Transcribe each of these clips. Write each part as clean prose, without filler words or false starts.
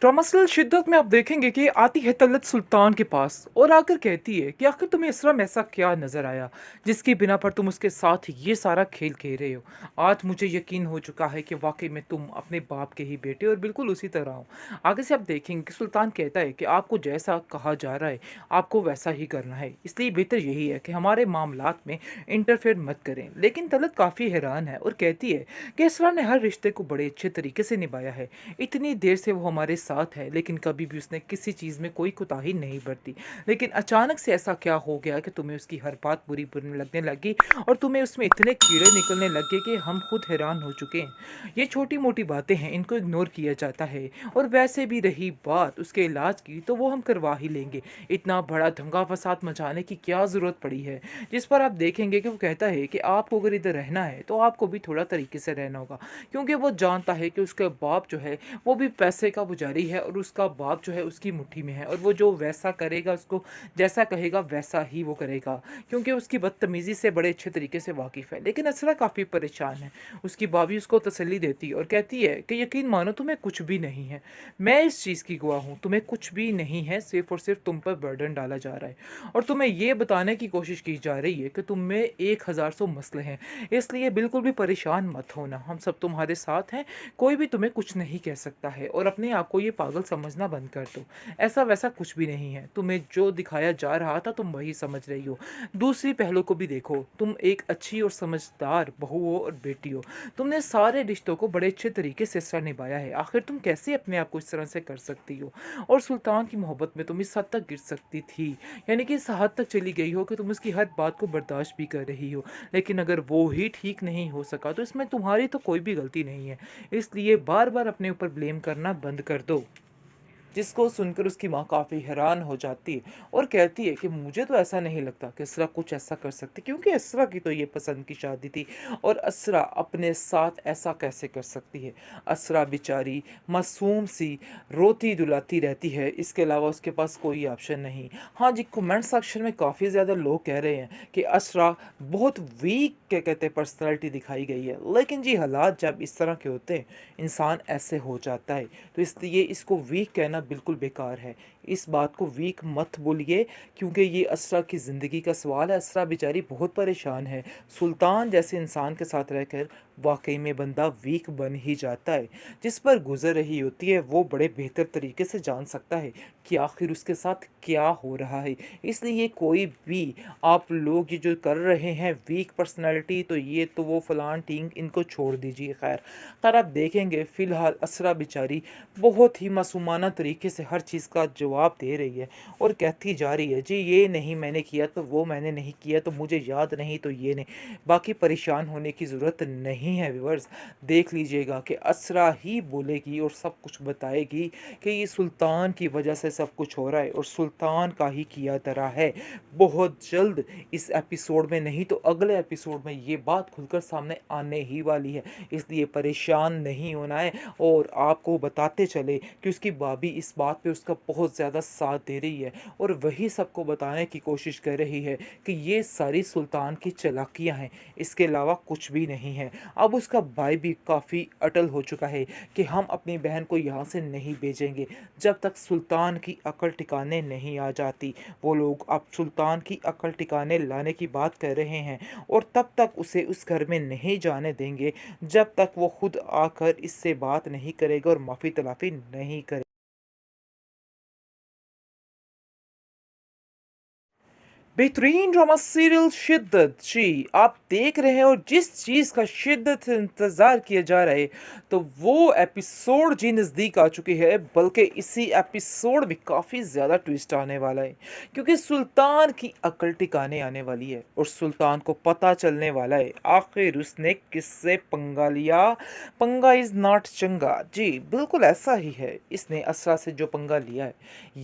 ड्रामासल शिद्दत में आप देखेंगे कि आती है तलत सुल्तान के पास और आकर कहती है कि आखिर तुम्हें इसरा में ऐसा क्या नज़र आया जिसकी बिना पर तुम उसके साथ ये सारा खेल खेल रहे हो। आज मुझे यकीन हो चुका है कि वाकई में तुम अपने बाप के ही बेटे और बिल्कुल उसी तरह हो। आगे से आप देखेंगे कि सुल्तान कहता है कि आपको जैसा कहा जा रहा है आपको वैसा ही करना है, इसलिए बेहतर यही है कि हमारे मामलात में इंटरफेयर मत करें। लेकिन तलत काफ़ी हैरान है और कहती है कि इसरा ने हर रिश्ते को बड़े अच्छे तरीके से निभाया है। इतनी देर से वो हमारे साथ है लेकिन कभी भी उसने किसी चीज़ में कोई कोताही नहीं बरती। लेकिन अचानक से ऐसा क्या हो गया कि तुम्हें उसकी हर बात बुरी बुरी लगने लगी और तुम्हें उसमें इतने कीड़े निकलने लगे कि हम खुद हैरान हो चुके हैं। ये छोटी मोटी बातें हैं, इनको इग्नोर किया जाता है। और वैसे भी रही बात उसके इलाज की तो वो हम करवा ही लेंगे। इतना बड़ा दंगा फसाद मचाने की क्या ज़रूरत पड़ी है। जिस पर आप देखेंगे कि वो कहता है कि आपको अगर इधर रहना है तो आपको भी थोड़ा तरीके से रहना होगा, क्योंकि वो जानता है कि उसका बाप जो है वो भी पैसे का पुजारी है और उसका बाप जो है उसकी मुट्ठी में है और वो जो वैसा करेगा, उसको जैसा कहेगा वैसा ही वो करेगा, क्योंकि उसकी बदतमीज़ी से बड़े अच्छे तरीके से वाकिफ़ है। लेकिन असरा काफ़ी परेशान है। उसकी भाभी उसको तसल्ली देती है और कहती है कि यकीन मानो तुम्हें कुछ भी नहीं है, मैं इस चीज़ की गवाह हूँ, तुम्हें कुछ भी नहीं है, सिर्फ और सिर्फ तुम पर बर्डन डाला जा रहा है और तुम्हें ये बताने की कोशिश की जा रही है कि तुम में 1000 मसले हैं, इसलिए बिल्कुल भी परेशान मत होना, हम सब तुम्हारे साथ हैं, कोई भी तुम्हें कुछ नहीं कह सकता है और अपने आप को ये पागल समझना बंद कर दो। ऐसा वैसा कुछ भी नहीं है, तुम्हें जो दिखाया जा रहा था तुम वही समझ रही हो। दूसरी पहलू को भी देखो, तुम एक अच्छी और समझदार बहू हो और बेटी हो, तुमने सारे रिश्तों को बड़े अच्छे तरीके से सर निभाया है, आखिर तुम कैसे अपने आप को इस तरह से कर सकती हो। और सुल्तान की मोहब्बत में तुम इस हद तक गिर सकती थी, यानी कि इस हद तक चली गई हो कि तुम उसकी हर बात को बर्दाश्त भी कर रही हो। लेकिन अगर वो ही ठीक नहीं हो सका तो इसमें तुम्हारी तो कोई भी गलती नहीं है, इसलिए बार बार अपने ऊपर ब्लेम करना बंद कर दो। जिसको सुनकर उसकी माँ काफ़ी हैरान हो जाती है और कहती है कि मुझे तो ऐसा नहीं लगता कि असरा कुछ ऐसा कर सकती, क्योंकि असरा की तो ये पसंद की शादी थी और असरा अपने साथ ऐसा कैसे कर सकती है। असरा बेचारी मासूम सी रोती दुलाती रहती है, इसके अलावा उसके पास कोई ऑप्शन नहीं। हाँ जी, कमेंट सेक्शन में काफ़ी ज़्यादा लोग कह रहे हैं कि असरा बहुत वीक क्या कहते हैं पर्सनैलिटी दिखाई गई है, लेकिन जी हालात जब इस तरह के होते हैं इंसान ऐसे हो जाता है, तो इसलिए इसको वीक कहना बिल्कुल बेकार है। इस बात को वीक मत बोलिए, क्योंकि ये असरा की ज़िंदगी का सवाल है। असरा बेचारी बहुत परेशान है। सुल्तान जैसे इंसान के साथ रहकर वाकई में बंदा वीक बन ही जाता है। जिस पर गुजर रही होती है वो बड़े बेहतर तरीके से जान सकता है कि आखिर उसके साथ क्या हो रहा है। इसलिए कोई भी आप लोग ये जो कर रहे हैं वीक पर्सनैलिटी, तो ये तो वो फलान टींग, इनको छोड़ दीजिए। खैर आप देखेंगे फ़िलहाल असरा बेचारी बहुत ही मासूमाना तरीके से हर चीज़ का जवाब दे रही है और कहती जा रही है जी ये नहीं मैंने किया तो वो मैंने नहीं किया तो मुझे याद नहीं तो ये नहीं। बाकी परेशान होने की ज़रूरत नहीं है व्यूअर्स, देख लीजिएगा कि असरा ही बोलेगी और सब कुछ बताएगी कि ये सुल्तान की वजह से सब कुछ हो रहा है और सुल्तान का ही किया धरा है। बहुत जल्द इस एपिसोड में नहीं तो अगले एपिसोड में ये बात खुलकर सामने आने ही वाली है, इसलिए परेशान नहीं होना है। और आपको बताते चले कि उसकी भाभी इस बात पे उसका बहुत ज़्यादा साथ दे रही है और वही सबको बताने की कोशिश कर रही है कि ये सारी सुल्तान की चालाकियां हैं, इसके अलावा कुछ भी नहीं है। अब उसका भाई भी काफ़ी अटल हो चुका है कि हम अपनी बहन को यहाँ से नहीं भेजेंगे जब तक सुल्तान की अकल टिकाने नहीं आ जाती। वो लोग अब सुल्तान की अकल टिकाने लाने की बात कर रहे हैं और तब तक उसे उस घर में नहीं जाने देंगे जब तक वो खुद आकर इससे बात नहीं करेगा और माफ़ी तलाफ़ी नहीं करे। बेहतरीन ड्रामा सीरियल शिद्दत जी आप देख रहे हैं और जिस चीज़ का शिद्दत से इंतज़ार किया जा रहा है तो वो एपिसोड जी नज़दीक आ चुकी है, बल्कि इसी एपिसोड में काफ़ी ज़्यादा ट्विस्ट आने वाला है, क्योंकि सुल्तान की अकल टिकाने आने वाली है और सुल्तान को पता चलने वाला है आखिर उसने किससे पंगा लिया। पंगा इज़ नॉट चंगा, जी बिल्कुल ऐसा ही है। इसने असरा से जो पंगा लिया है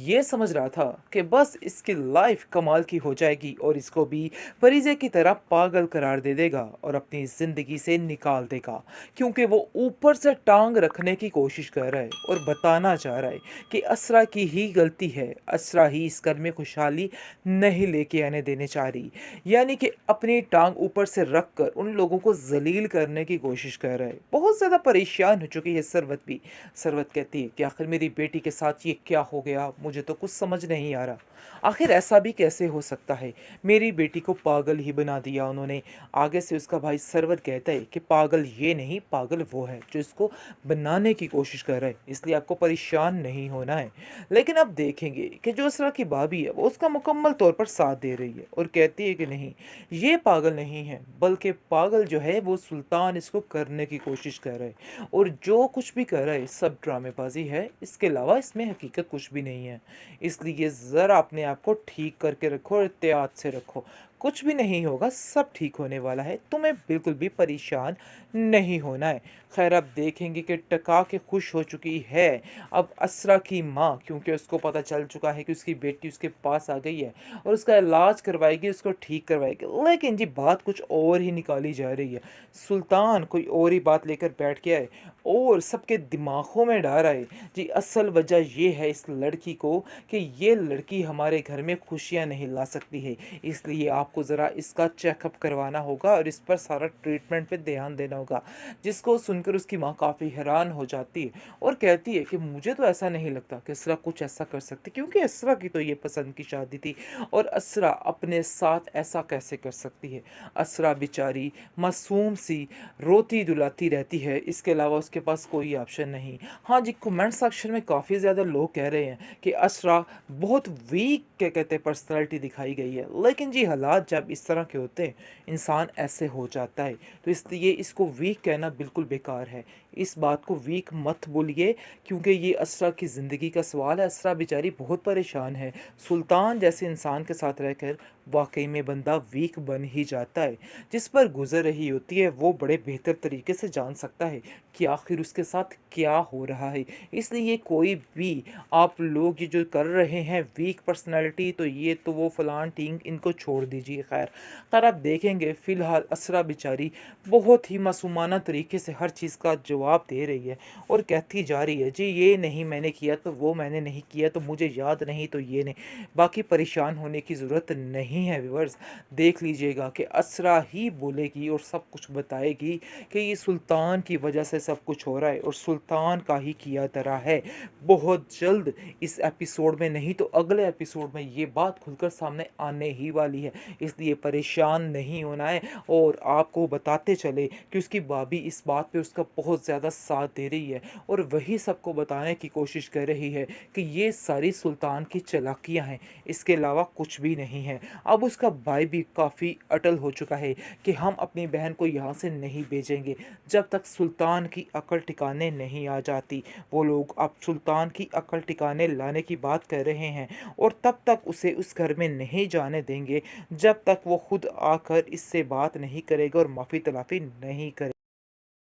ये समझ रहा था कि बस इसकी लाइफ कमाल की हो जाएगी और इसको भी फरीज़े की तरह पागल करार दे देगा और अपनी ज़िंदगी से निकाल देगा, क्योंकि वो ऊपर से टांग रखने की कोशिश कर रहा है और बताना चाह रहा है कि असरा की ही गलती है, असरा ही इस घर में खुशहाली नहीं लेके आने देने चाह रही। यानी कि अपनी टांग ऊपर से रख कर उन लोगों को जलील करने की कोशिश कर रहा है। बहुत ज़्यादा परेशान हो चुकी है सरवत भी। सरवत कहती है कि आखिर मेरी बेटी के साथ ये क्या हो गया, मुझे तो कुछ समझ नहीं आ रहा। आखिर ऐसा भी कैसे हो सकता है, मेरी बेटी को पागल ही बना दिया उन्होंने। आगे से उसका भाई सरवर कहता है कि पागल ये नहीं, पागल वो है जो इसको बनाने की कोशिश कर रहा है, इसलिए आपको परेशान नहीं होना है। लेकिन अब देखेंगे कि जो असरा की भाभी है वो उसका मुकम्मल तौर पर साथ दे रही है और कहती है कि नहीं, ये पागल नहीं है, बल्कि पागल जो है वो सुल्तान इसको करने की कोशिश कर रहा है और जो कुछ भी कर रहा है सब ड्रामेबाजी है, इसके अलावा इसमें हकीकत कुछ भी नहीं है। इसलिए ज़रा अपने आप को ठीक करके रखो और एहतियात से रखो, कुछ भी नहीं होगा, सब ठीक होने वाला है, तुम्हें बिल्कुल भी परेशान नहीं होना है। खैर अब देखेंगे कि टका के खुश हो चुकी है अब असरा की माँ, क्योंकि उसको पता चल चुका है कि उसकी बेटी उसके पास आ गई है और उसका इलाज करवाएगी, उसको ठीक करवाएगी। लेकिन जी बात कुछ और ही निकाली जा रही है, सुल्तान कोई और ही बात लेकर बैठ गया है और सबके दिमागों में डाल रहा है। जी असल वजह ये है इस लड़की को कि ये लड़की हमारे घर में खुशियाँ नहीं ला सकती है, इसलिए आपको ज़रा इसका चेकअप करवाना होगा और इस पर सारा ट्रीटमेंट पे ध्यान देना होगा। जिसको सुनकर उसकी माँ काफ़ी हैरान हो जाती है और कहती है कि मुझे तो ऐसा नहीं लगता कि असरा कुछ ऐसा कर सकती, क्योंकि असरा की तो ये पसंद की शादी थी और असरा अपने साथ ऐसा कैसे कर सकती है। असरा बेचारी मासूम सी रोती दुलाती रहती है, इसके अलावा उसके पास कोई ऑप्शन नहीं। हाँ जी, कमेंट सेक्शन में काफ़ी ज़्यादा लोग कह रहे हैं कि असरा बहुत वीक क्या कहते हैं पर्सनैलिटी दिखाई गई है, लेकिन जी हालात जब इस तरह के होते हैं इंसान ऐसे हो जाता है, तो इसलिए इसको वीक कहना बिल्कुल बेकार है। इस बात को वीक मत बोलिए, क्योंकि ये असरा की ज़िंदगी का सवाल है। असरा बेचारी बहुत परेशान है, सुल्तान जैसे इंसान के साथ रहकर वाकई में बंदा वीक बन ही जाता है। जिस पर गुजर रही होती है वो बड़े बेहतर तरीके से जान सकता है कि आखिर उसके साथ क्या हो रहा है। इसलिए कोई भी आप लोग ये जो कर रहे हैं वीक पर्सनालिटी, तो ये तो वो फलान टींग, इनको छोड़ दीजिए। खैर आप देखेंगे फ़िलहाल असरा बेचारी बहुत ही मासूमाना तरीके से हर चीज़ का जवाब दे रही है और कहती जा रही है जी ये नहीं मैंने किया, तो वो मैंने नहीं किया, तो मुझे याद नहीं, तो ये नहीं। बाकी परेशान होने की ज़रूरत नहीं है व्यूअर्स, देख लीजिएगा कि असरा ही बोलेगी और सब कुछ बताएगी कि ये सुल्तान की वजह से सब कुछ हो रहा है और सुल्तान का ही किया धरा है। बहुत जल्द इस एपिसोड में, नहीं तो अगले एपिसोड में ये बात खुलकर सामने आने ही वाली है, इसलिए परेशान नहीं होना है। और आपको बताते चले कि उसकी भाभी इस बात पे उसका बहुत ज़्यादा साथ दे रही है और वही सबको बताने की कोशिश कर रही है कि ये सारी सुल्तान की चालाकियाँ हैं, इसके अलावा कुछ भी नहीं है। अब उसका भाई भी काफ़ी अटल हो चुका है कि हम अपनी बहन को यहाँ से नहीं भेजेंगे जब तक सुल्तान की अकल ठिकाने नहीं आ जाती। वो लोग अब सुल्तान की अकल ठिकाने लाने की बात कर रहे हैं और तब तक उसे उस घर में नहीं जाने देंगे जब तक वो खुद आकर इससे बात नहीं करेगा और माफ़ी तलाफ़ी नहीं करेगा।